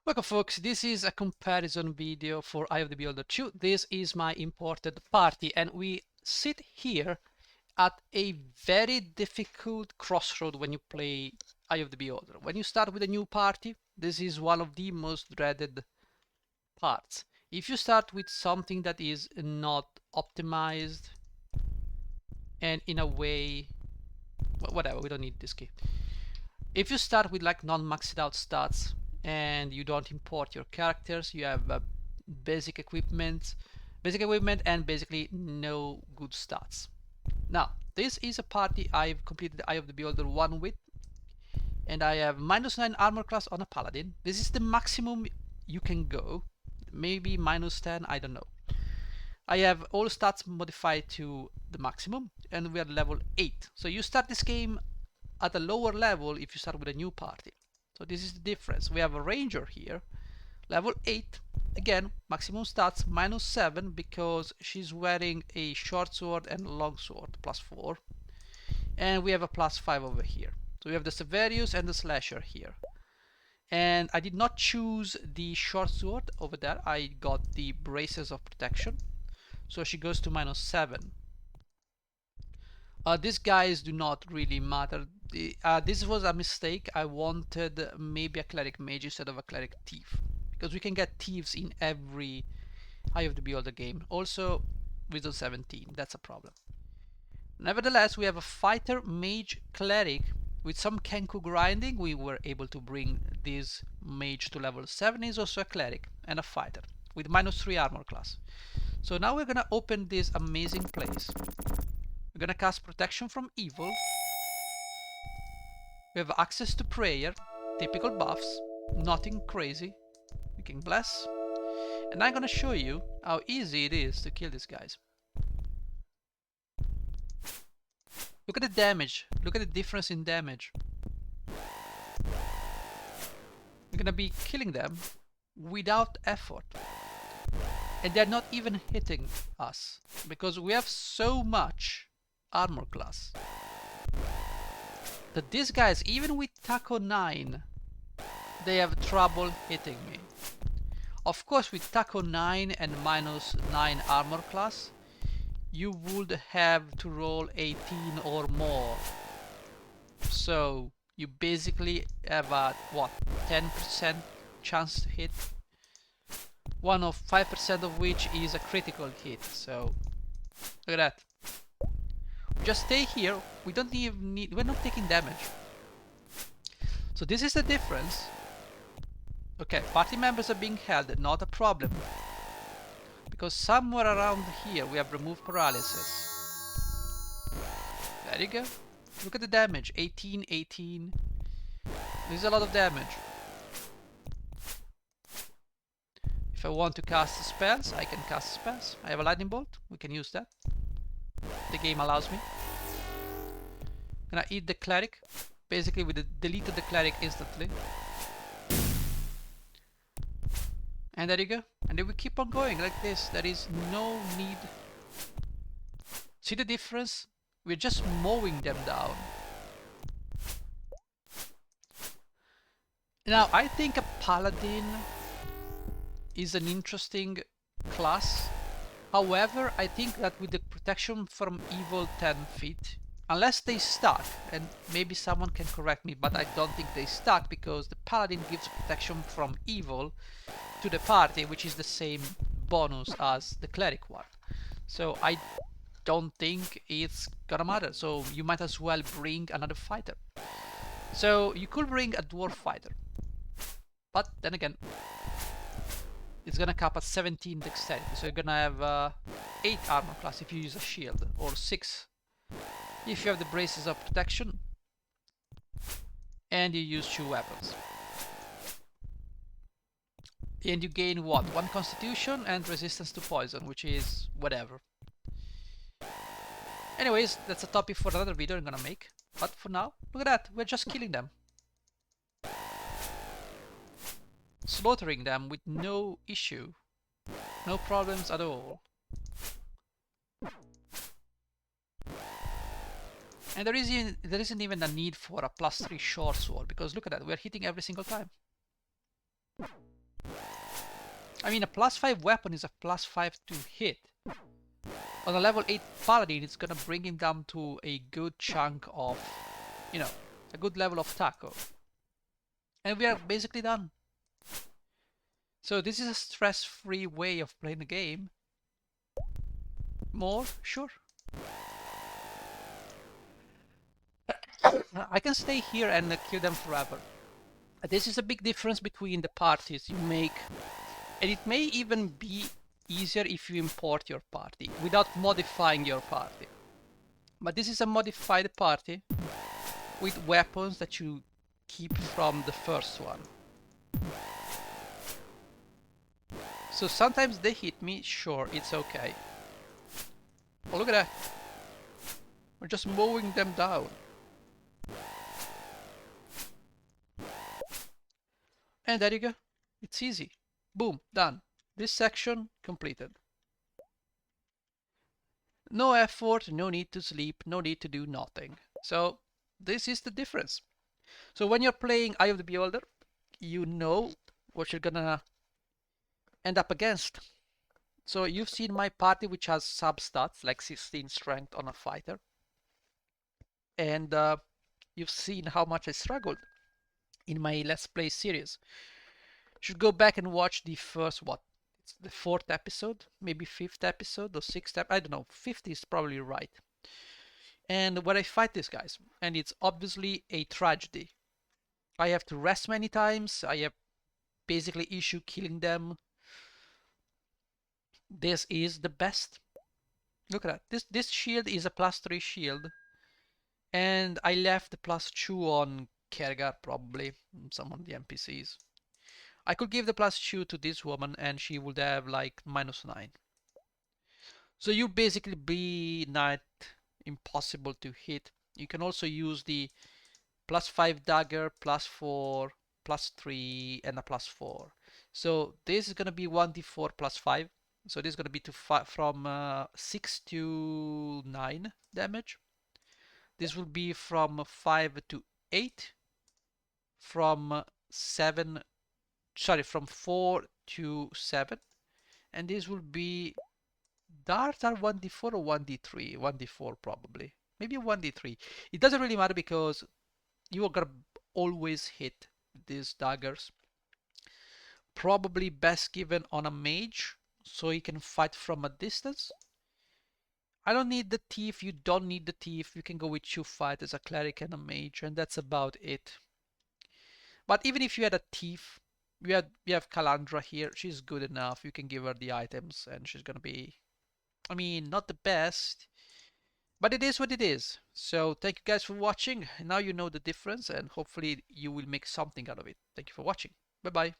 Welcome folks, this is a comparison video for Eye of the Beholder 2. This is my imported party and we sit here at a very difficult crossroad when you play Eye of the Beholder. When you start with a new party, this is one of the most dreaded parts. If you start with something that is not optimized and in a way, whatever, we don't need this key. If you start with like non-maxed out stats and you don't import your characters, you have basic equipment and basically no good stats. Now, this is a party I've completed Eye of the Beholder 1 with, and I have -9 armor class on a paladin. This is the maximum you can go, maybe -10, I don't know. I have all stats modified to the maximum, and we are level 8. So you start this game at a lower level if you start with a new party. So this is the difference. We have a ranger here, level 8, again maximum stats -7 because she's wearing a short sword and long sword, +4, and we have a +5 over here. So we have the Severius and the Slasher here, and I did not choose the short sword over there. I got the braces of protection, so she goes to -7. These guys do not really matter. This was a mistake. I wanted maybe a cleric mage instead of a cleric thief, because we can get thieves in every Eye of the Beholder game. Also, Wisdom 17, that's a problem. Nevertheless, we have a fighter, mage, cleric. With some Kenku grinding, we were able to bring this mage to level 7. He's also a cleric and a fighter with -3 armor class. So now we're gonna open this amazing place. We're gonna cast protection from evil. We have access to prayer, typical buffs, nothing crazy. We can bless. And I'm gonna show you how easy it is to kill these guys. Look at the damage. Look at the difference in damage. We're gonna be killing them without effort. And they're not even hitting us because we have so much armor class that these guys, even with Taco 9, they have trouble hitting me. Of course, with Taco 9 and -9 armor class, you would have to roll 18 or more. So you basically have a 10% chance to hit, one of 5% of which is a critical hit. So look at that. Just stay here. We don't even need, we're not taking damage. So this is the difference. Okay, party members are being held, not a problem, because somewhere around here we have removed paralysis. There you go. Look at the damage. 18, 18. There's a lot of damage. If I want to cast spells, I can cast spells. I have a lightning bolt. We can use that. The game allows me. Gonna eat the cleric. Basically, we deleted the cleric instantly. And there you go. And then we keep on going like this. There is no need. See the difference? We're just mowing them down. Now, I think a paladin is an interesting class. However, I think that with the protection from evil 10 feet, unless they stack, and maybe someone can correct me, but I don't think they stack because the paladin gives protection from evil to the party, which is the same bonus as the cleric one. So I don't think it's gonna matter. So you might as well bring another fighter. So you could bring a dwarf fighter, but then again, it's gonna cap at 17 dexterity, so you're gonna have 8 armor class if you use a shield, or 6 if you have the braces of protection and you use 2 weapons. And you gain what? 1 constitution and resistance to poison, which is whatever. Anyways, that's a topic for another video I'm gonna make. But for now, look at that, we're just killing them. Slaughtering them with no issue. No problems at all. And there isn't even a need for a +3 short sword, because look at that, we're hitting every single time. I mean, a +5 weapon is a +5 to hit. On a level 8 paladin, it's gonna bring him down to a good chunk of, you know, a good level of tackle. And we are basically done. So this is a stress-free way of playing the game. More? Sure. I can stay here and kill them forever. This is a big difference between the parties you make, and it may even be easier if you import your party without modifying your party. But this is a modified party with weapons that you keep from the first one. So sometimes they hit me, sure, it's okay. Oh, look at that. We're just mowing them down. And there you go. It's easy. Boom, done. This section completed. No effort, no need to sleep, no need to do nothing. So this is the difference. So when you're playing Eye of the Beholder, you know what you're gonna end up against. So you've seen my party, which has sub-stats like 16 strength on a fighter. And you've seen how much I struggled in my Let's Play series. You should go back and watch the first, what? It's the 4th episode, maybe 5th episode or 6th, I don't know, 50 is probably right. And when I fight these guys, and it's obviously a tragedy. I have to rest many times, I have basically issue killing them. This is the best. Look at that. This shield is a +3 shield. And I left the +2 on Kergar, probably, some of the NPCs. I could give the +2 to this woman and she would have like -9. So you basically be not impossible to hit. You can also use the +5 dagger, +4, +3, and a +4. So this is gonna be 1d4 +5. So this is gonna be from 6 to 9 damage. This will be from 5 to 8, from 7, sorry, from 4 to 7, and this will be, darts are 1d4 or 1d3, 1d4 probably, maybe 1d3. It doesn't really matter because you are gonna always hit these daggers. Probably best given on a mage, so he can fight from a distance. I don't need the thief, you don't need the thief, you can go with 2 fighters, a cleric and a mage, and that's about it. But even if you had a thief, you have Calandra here, she's good enough, you can give her the items and she's gonna be, I mean, not the best, but it is what it is. So thank you guys for watching, now you know the difference and hopefully you will make something out of it. Thank you for watching, bye bye.